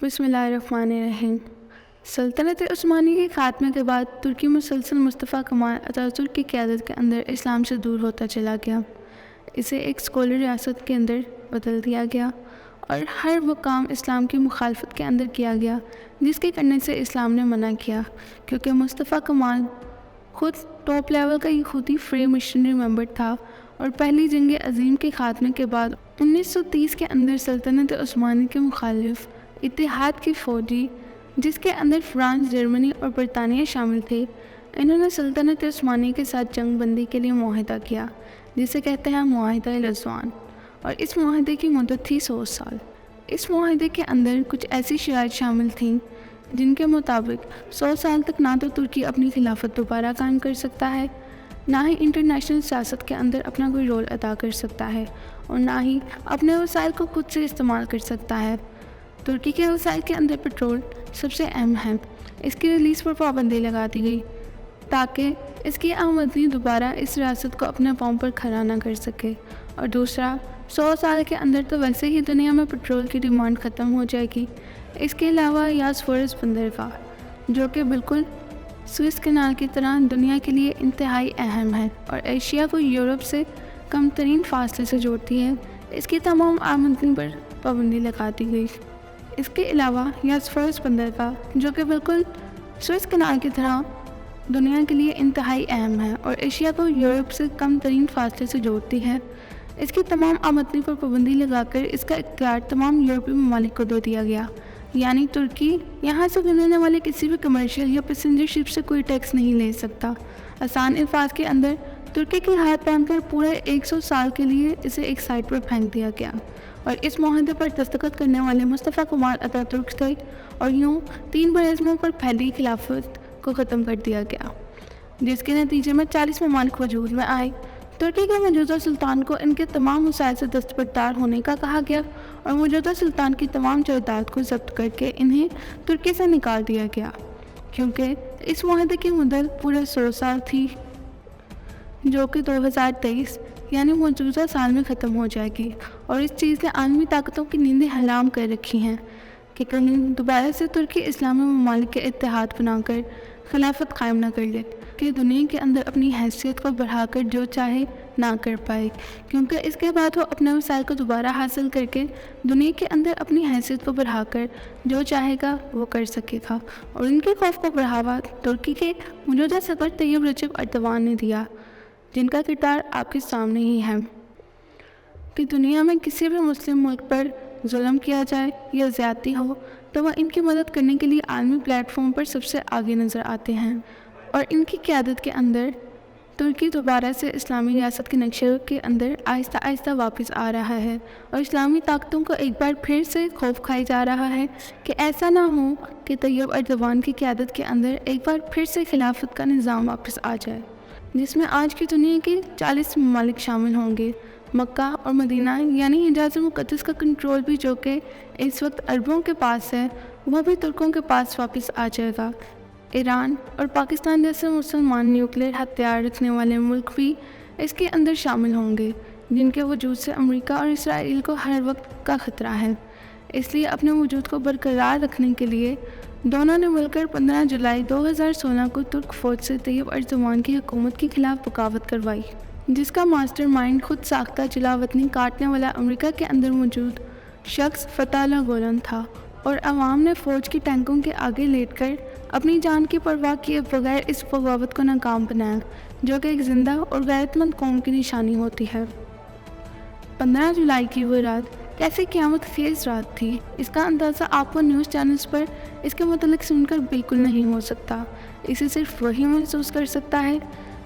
بسم اللہ الرحمن الرحیم۔ سلطنت عثمانی کے خاتمے کے بعد ترکی مسلسل مصطفیٰ کمال اتاتürk کی قیادت کے اندر اسلام سے دور ہوتا چلا گیا۔ اسے ایک سیکولر ریاست کے اندر بدل دیا گیا اور ہر وہ کام اسلام کی مخالفت کے اندر کیا گیا جس کے کرنے سے اسلام نے منع کیا، کیونکہ مصطفیٰ کمال خود ٹاپ لیول کا یہودی فری مشنری ممبر تھا اور پہلی جنگ عظیم کے خاتمے کے بعد 1930 کے اندر سلطنت عثمانی کے مخالف اتحاد کی فوجی، جس کے اندر فرانس، جرمنی اور برطانیہ شامل تھے، انہوں نے سلطنت عثمانی کے ساتھ جنگ بندی کے لیے معاہدہ کیا، جسے کہتے ہیں معاہدہ رضوان، اور اس معاہدے کی مدت تھی 100 سال۔ اس معاہدے کے اندر کچھ ایسی شرائط شامل تھیں جن کے مطابق 100 سال تک نہ تو ترکی اپنی خلافت دوبارہ قائم کر سکتا ہے، نہ ہی انٹرنیشنل سیاست کے اندر اپنا کوئی رول ادا کر سکتا ہے، اور نہ ہی اپنے وسائل کو خود سے استعمال کر سکتا ہے۔ ترکی کے وسائل کے اندر پٹرول سب سے اہم ہے، اس کی ریلیز پر پابندی لگا دی گئی تاکہ اس کی آمدنی دوبارہ اس ریاست کو اپنے پاؤں پر کھڑا نہ کر سکے، اور دوسرا 100 سال کے اندر تو ویسے ہی دنیا میں پٹرول کی ڈیمانڈ ختم ہو جائے گی۔ اس کے علاوہ یاسفورس بندرگاہ، جو کہ بالکل سوئس کنال کی طرح دنیا کے لیے انتہائی اہم ہے اور ایشیا کو یورپ سے کم ترین فاصلے سے جوڑتی ہے، اس کی تمام آمدنی پر پابندی لگا دی گئی۔ اس کے علاوہ یاسفورس بندرگاہ، جو کہ بالکل سوئس کنال کی طرح دنیا کے لیے انتہائی اہم ہے اور ایشیا کو یورپ سے کم ترین فاصلے سے جوڑتی ہے، اس کی تمام آمدنی پر پابندی لگا کر اس کا اختیار تمام یورپی ممالک کو دے دیا گیا، یعنی ترکی یہاں سے گزرنے والے کسی بھی کمرشل یا پیسنجر شپ سے کوئی ٹیکس نہیں لے سکتا۔ آسان الفاظ کے اندر ترکی کی ہاتھ باندھ کر پورے 100 سال کے لیے اسے ایک سائٹ پر پھینک دیا گیا، اور اس معاہدے پر دستخط کرنے والے مصطفیٰ کمال اتاتürk تھے، اور یوں 3 براعظموں پر پھیلی خلافت کو ختم کر دیا گیا، جس کے نتیجے میں 40 ممالک وجود میں آئے۔ ترکی کے موجودہ سلطان کو ان کے تمام وسائل سے دستبردار ہونے کا کہا گیا اور موجودہ سلطان کی تمام جائیداد کو ضبط کر کے انہیں ترکی سے نکال دیا گیا، کیونکہ اس معاہدے کی مدت پورے 100 سال تھی، جو کہ 2023 یعنی موجودہ سال میں ختم ہو جائے گی، اور اس چیز نے عالمی طاقتوں کی نیندیں حرام کر رکھی ہیں کہ کہیں دوبارہ سے ترکی اسلامی ممالک کے اتحاد بنا کر خلافت قائم نہ کر لے، کہ دنیا کے اندر اپنی حیثیت کو بڑھا کر جو چاہے نہ کر پائے، کیونکہ اس کے بعد وہ اپنے وسائل کو دوبارہ حاصل کر کے دنیا کے اندر اپنی حیثیت کو بڑھا کر جو چاہے گا وہ کر سکے گا۔ اور ان کے خوف کو بڑھاوا ترکی کے موجودہ صدر طیب رجب ایردوان نے دیا، جن کا کردار آپ کے سامنے ہی ہے، کہ دنیا میں کسی بھی مسلم ملک پر ظلم کیا جائے یا زیادتی ہو تو وہ ان کی مدد کرنے کے لیے عالمی پلیٹ فارم پر سب سے آگے نظر آتے ہیں، اور ان کی قیادت کے اندر ترکی دوبارہ سے اسلامی ریاست کے نقشے کے اندر آہستہ آہستہ واپس آ رہا ہے، اور اسلامی طاقتوں کو ایک بار پھر سے خوف کھائی جا رہا ہے کہ ایسا نہ ہو کہ طیب ایردوان کی قیادت کے اندر ایک بار پھر سے خلافت کا نظام واپس آ جائے، جس میں آج کی دنیا کے 40 ممالک شامل ہوں گے۔ مکہ اور مدینہ یعنی حجاز مقدس کا کنٹرول بھی، جو کہ اس وقت عربوں کے پاس ہے، وہ بھی ترکوں کے پاس واپس آ جائے گا۔ ایران اور پاکستان جیسے مسلمان نیوکلیئر ہتھیار رکھنے والے ملک بھی اس کے اندر شامل ہوں گے، جن کے وجود سے امریکہ اور اسرائیل کو ہر وقت کا خطرہ ہے۔ اس لیے اپنے وجود کو برقرار رکھنے کے لیے دونوں نے مل کر 15 جولائی 2016 کو ترک فوج سے طیب ایردوان کی حکومت کے خلاف بغاوت کروائی، جس کا ماسٹر مائنڈ خود ساختہ جلا وطنی کاٹنے والا امریکہ کے اندر موجود شخص فتح اللہ گولن تھا، اور عوام نے فوج کی ٹینکوں کے آگے لیٹ کر اپنی جان کی پرواہ کیے بغیر اس بغاوت کو ناکام بنایا، جو کہ ایک زندہ اور غیرت مند قوم کی نشانی ہوتی ہے۔ 15 جولائی کی وہ رات کیسی قیامت خیز رات تھی، اس کا اندازہ آپ کو نیوز چینلز پر اس کے متعلق سن کر بالکل نہیں ہو سکتا۔ اسے صرف وہی محسوس کر سکتا ہے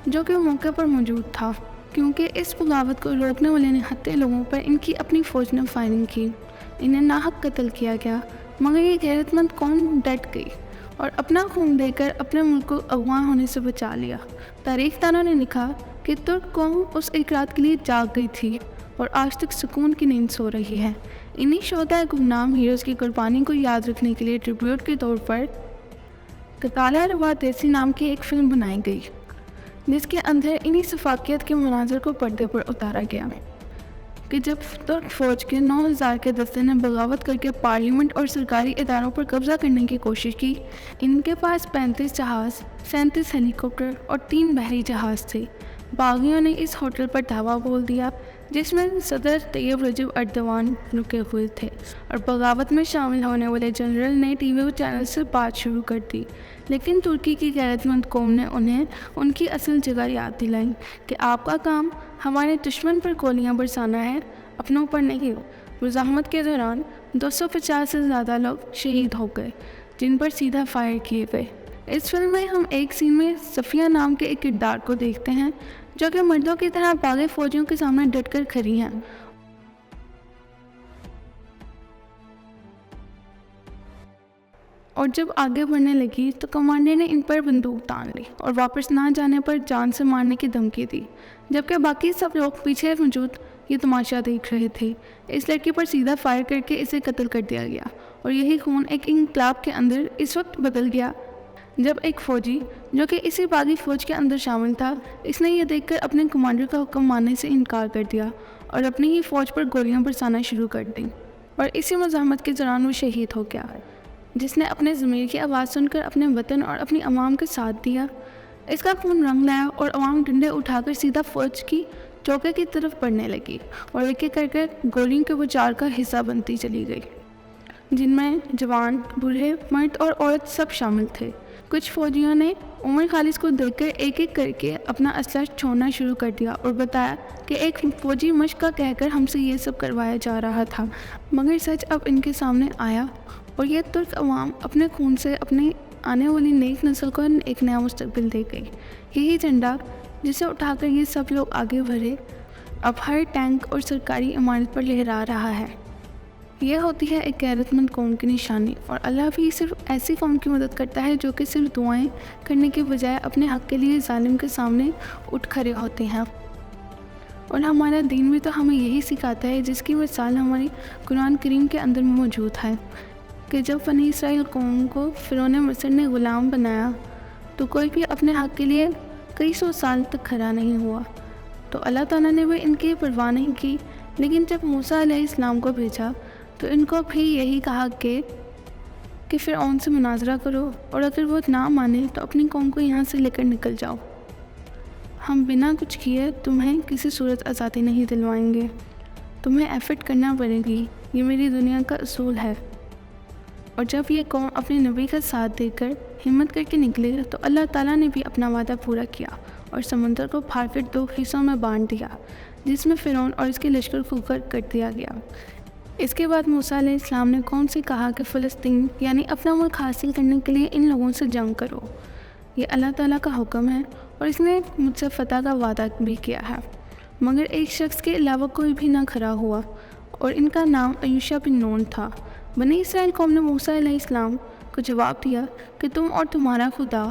جو کہ موقع پر موجود تھا، کیونکہ اس بغاوت کو روکنے والے نہتے لوگوں پر ان کی اپنی فوج نے فائرنگ کی، انہیں ناحق قتل کیا گیا، مگر یہ غیرت مند قوم ڈٹ گئی اور اپنا خون دے کر اپنے ملک کو اغوا ہونے سے بچا لیا۔ تاریخ دانوں نے لکھا کہ ترک قوم اس ایک رات کے لیے جاگ گئی تھی اور آج تک سکون کی نیند سو رہی ہے۔ انہی شہداء گمنام ہیروز کی قربانی کو یاد رکھنے کے لیے ٹریبیوٹ کے طور پر قتالہ روا دیسی نام کی ایک فلم بنائی گئی، جس کے اندر انہی سفاکیت کے مناظر کو پردے پر اتارا گیا۔ کہ جب ترک فوج کے 9,000 کے دستے نے بغاوت کر کے پارلیمنٹ اور سرکاری اداروں پر قبضہ کرنے کی کوشش کی، ان کے پاس 35 جہاز، 37 ہیلی کاپٹر اور 3 بحری جہاز تھے۔ باغیوں نے اس ہوٹل پر دھاوا بول دیا جس میں صدر طیب رجب ایردوان رکے ہوئے تھے، اور بغاوت میں شامل ہونے والے جنرل نے ٹی وی چینل سے بات شروع کر دی، لیکن ترکی کی غیرت مند قوم نے انہیں ان کی اصل جگہ یاد دلائی کہ آپ کا کام ہمارے دشمن پر گولیاں برسانا ہے، اپنوں پر نہیں۔ مزاحمت کے دوران 250 سے زیادہ لوگ شہید ہو گئے جن پر سیدھا فائر کیے گئے۔ اس فلم میں ہم ایک سین میں صفیہ نام کے ایک کردار کو دیکھتے ہیں جو کہ مردوں کی طرح باغی فوجیوں کے سامنے ڈٹ کر کھڑی ہیں، اور جب آگے بڑھنے لگی تو کمانڈر نے ان پر بندوق تان لی اور واپس نہ جانے پر جان سے مارنے کی دھمکی دی، جبکہ باقی سب لوگ پیچھے موجود یہ تماشا دیکھ رہے تھے۔ اس لڑکی پر سیدھا فائر کر کے اسے قتل کر دیا گیا، اور یہی خون ایک انقلاب کے اندر اس وقت بدل گیا جب ایک فوجی جو کہ اسی باغی فوج کے اندر شامل تھا، اس نے یہ دیکھ کر اپنے کمانڈر کا حکم ماننے سے انکار کر دیا اور اپنی ہی فوج پر گولیاں برسانا شروع کر دیں، اور اسی مزاحمت کے دوران وہ شہید ہو گیا، جس نے اپنے ضمیر کی آواز سن کر اپنے وطن اور اپنی عوام کے ساتھ دیا۔ اس کا خون رنگ لایا اور عوام ڈنڈے اٹھا کر سیدھا فوج کی چوکے کی طرف بڑھنے لگی، اور ایک ایک کر کے گولیوں کے بچار کا حصہ بنتی چلی گئی، جن میں جوان، بوڑھے، مرد اور عورت سب شامل تھے۔ کچھ فوجیوں نے عمر خالص کو دیکھ کر ایک ایک کر کے اپنا اسلحہ چھوڑنا شروع کر دیا اور بتایا کہ ایک فوجی مشق کا کہہ کر ہم سے یہ سب کروایا جا رہا تھا، مگر سچ اب ان کے سامنے آیا، اور یہ ترک عوام اپنے خون سے اپنی آنے والی نیک نسل کو ایک نیا مستقبل دے گئی۔ یہی جھنڈا جسے اٹھا کر یہ سب لوگ آگے بڑھے اب ہر ٹینک اور سرکاری عمارت پر لہرا رہا ہے۔ یہ ہوتی ہے ایک غیرت مند قوم کی نشانی، اور اللہ بھی صرف ایسی قوم کی مدد کرتا ہے جو کہ صرف دعائیں کرنے کے بجائے اپنے حق کے لیے ظالم کے سامنے اٹھ کھڑے ہوتے ہیں۔ اور ہمارا دین بھی تو ہمیں یہی سکھاتا ہے، جس کی مثال ہماری قرآن کریم کے اندر موجود ہے کہ جب بنی اسرائیل قوم کو فرعون مصر نے غلام بنایا تو کوئی بھی اپنے حق کے لیے کئی سو سال تک کھڑا نہیں ہوا، تو اللہ تعالیٰ نے بھی ان کی پرواہ نہیں کی، لیکن جب موسیٰ علیہ السلام کو بھیجا تو ان کو بھی یہی کہا کہ فرعون سے مناظرہ کرو، اور اگر وہ نہ مانے تو اپنی قوم کو یہاں سے لے کر نکل جاؤ، ہم بنا کچھ کیے تمہیں کسی صورت آزادی نہیں دلوائیں گے، تمہیں ایفرٹ کرنا پڑے گی، یہ میری دنیا کا اصول ہے۔ اور جب یہ قوم اپنے نبی کا ساتھ دے کر ہمت کر کے نکلے تو اللہ تعالیٰ نے بھی اپنا وعدہ پورا کیا اور سمندر کو پھاڑ کر 2 حصوں میں بانٹ دیا، جس میں فرعون اور اس کے لشکر کو غرق کر دیا گیا۔ اس کے بعد موسیٰ علیہ السلام نے قوم سے کہا کہ فلسطین یعنی اپنا ملک حاصل کرنے کے لیے ان لوگوں سے جنگ کرو، یہ اللہ تعالیٰ کا حکم ہے، اور اس نے مجھ سے فتح کا وعدہ بھی کیا ہے۔ مگر ایک شخص کے علاوہ کوئی بھی نہ کھڑا ہوا، اور ان کا نام یوشع بن نون تھا۔ بنی اسرائیل قوم نے موسیٰ علیہ السلام کو جواب دیا کہ تم اور تمہارا خدا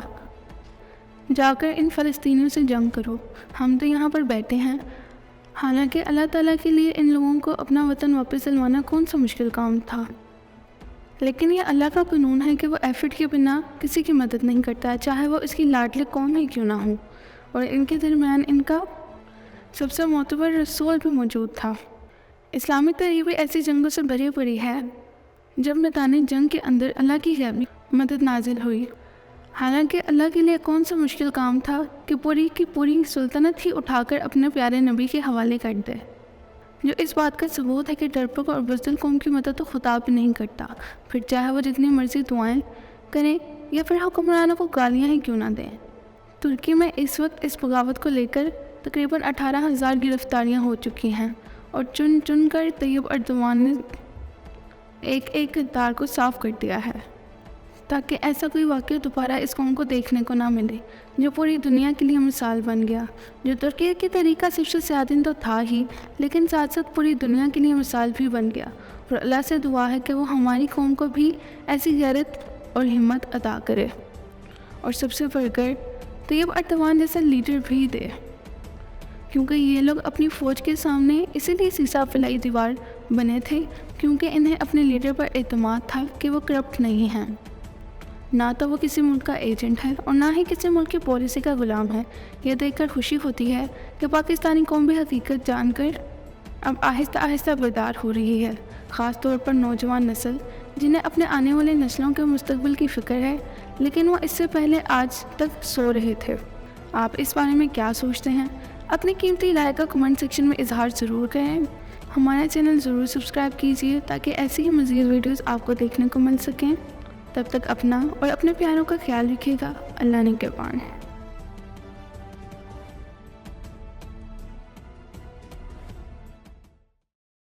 جا کر ان فلسطینیوں سے جنگ کرو، ہم تو یہاں پر بیٹھے ہیں۔ حالانکہ اللہ تعالیٰ کے لیے ان لوگوں کو اپنا وطن واپس دلوانا کون سا مشکل کام تھا، لیکن یہ اللہ کا قانون ہے کہ وہ ایفرٹ کے بنا کسی کی مدد نہیں کرتا، چاہے وہ اس کی لاڈلی قوم ہی کیوں نہ ہو، اور ان کے درمیان ان کا سب سے معتبر رسول بھی موجود تھا۔ اسلامی تحریک بھی ایسی جنگوں سے بھری پڑی ہے جب میدان جنگ کے اندر اللہ کی غیبی مدد نازل ہوئی۔ حالانکہ اللہ کے لیے کون سا مشکل کام تھا کہ پوری کی پوری سلطنت ہی اٹھا کر اپنے پیارے نبی کے حوالے کر دے، جو اس بات کا ثبوت ہے کہ ڈرپوک اور بزدل قوم کی مدد تو خدا بھی نہیں کرتا، پھر چاہے وہ جتنی مرضی دعائیں کریں یا پھر حکمرانوں کو گالیاں ہی کیوں نہ دیں۔ ترکی میں اس وقت اس بغاوت کو لے کر تقریباً 18,000 گرفتاریاں ہو چکی ہیں، اور چن چن کر طیب ایردوان نے ایک ایک کردار کو صاف کر دیا ہے تاکہ ایسا کوئی واقعہ دوبارہ اس قوم کو دیکھنے کو نہ ملے، جو پوری دنیا کے لیے مثال بن گیا۔ جو ترکی کی طریقہ صرف سیادین تو تھا ہی، لیکن ساتھ ساتھ پوری دنیا کے لیے مثال بھی بن گیا، اور اللہ سے دعا ہے کہ وہ ہماری قوم کو بھی ایسی غیرت اور ہمت عطا کرے، اور سب سے بڑھ کر طیب ایردوان جیسا لیڈر بھی دے، کیونکہ یہ لوگ اپنی فوج کے سامنے اسی لیے سیسا فلائی دیوار بنے تھے، کیونکہ انہیں اپنے لیڈر پر اعتماد تھا کہ وہ کرپٹ نہیں ہیں، نہ تو وہ کسی ملک کا ایجنٹ ہے اور نہ ہی کسی ملک کی پالیسی کا غلام ہے۔ یہ دیکھ کر خوشی ہوتی ہے کہ پاکستانی قوم بھی حقیقت جان کر اب آہستہ آہستہ بیدار ہو رہی ہے، خاص طور پر نوجوان نسل جنہیں اپنے آنے والے نسلوں کے مستقبل کی فکر ہے، لیکن وہ اس سے پہلے آج تک سو رہے تھے۔ آپ اس بارے میں کیا سوچتے ہیں؟ اپنی قیمتی رائے کا کمنٹ سیکشن میں اظہار ضرور کریں۔ ہمارا چینل ضرور سبسکرائب کیجیے تاکہ ایسی ہی مزید ویڈیوز آپ کو دیکھنے کو مل سکیں۔ تب تک اپنا اور اپنے پیاروں کا خیال رکھیے گا۔ اللہ نگہبان۔